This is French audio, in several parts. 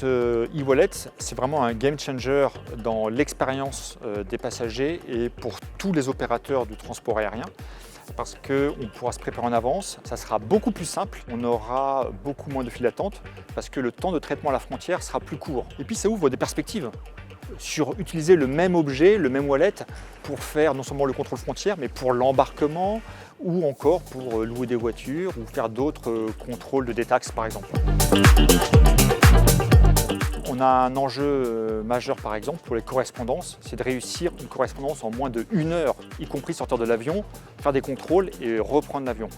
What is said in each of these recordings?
e-wallet, c'est vraiment un game changer dans l'expérience des passagers et pour tous les opérateurs du transport aérien. Parce qu'on pourra se préparer en avance, ça sera beaucoup plus simple, on aura beaucoup moins de files d'attente parce que le temps de traitement à la frontière sera plus court. Et puis ça ouvre des perspectives sur utiliser le même objet, le même wallet pour faire non seulement le contrôle frontière mais pour l'embarquement ou encore pour louer des voitures ou faire d'autres contrôles de détaxe par exemple. On a un enjeu majeur par exemple pour les correspondances, c'est de réussir une correspondance en moins de 1 heure, y compris sortir de l'avion, faire des contrôles et reprendre l'avion.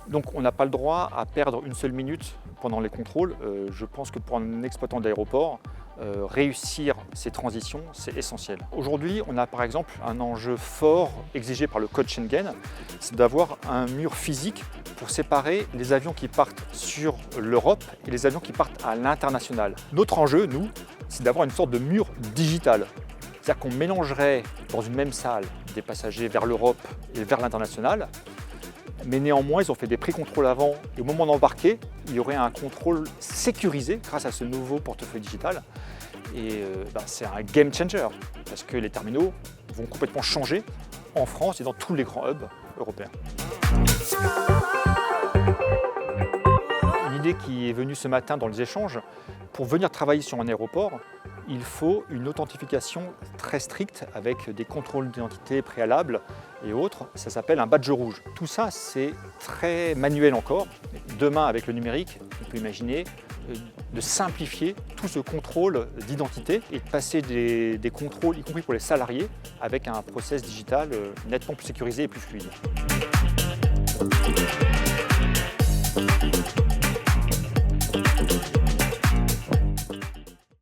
Donc on n'a pas le droit à perdre une seule minute pendant les contrôles. Je pense que pour un exploitant d'aéroport, réussir ces transitions, c'est essentiel. Aujourd'hui, on a par exemple un enjeu fort exigé par le code Schengen, c'est d'avoir un mur physique pour séparer les avions qui partent sur l'Europe et les avions qui partent à l'international. Notre enjeu, nous, c'est d'avoir une sorte de mur digital. C'est-à-dire qu'on mélangerait dans une même salle des passagers vers l'Europe et vers l'international, mais néanmoins, ils ont fait des pré-contrôles avant et au moment d'embarquer, il y aurait un contrôle sécurisé grâce à ce nouveau portefeuille digital. Et c'est un game changer parce que les terminaux vont complètement changer en France et dans tous les grands hubs européens. Une idée qui est venue ce matin dans les échanges, pour venir travailler sur un aéroport, il faut une authentification très stricte avec des contrôles d'identité préalables et autres. Ça s'appelle un badge rouge. Tout ça, c'est très manuel encore. Demain, avec le numérique, on peut imaginer de simplifier tout ce contrôle d'identité et de passer des contrôles, y compris pour les salariés, avec un process digital nettement plus sécurisé et plus fluide.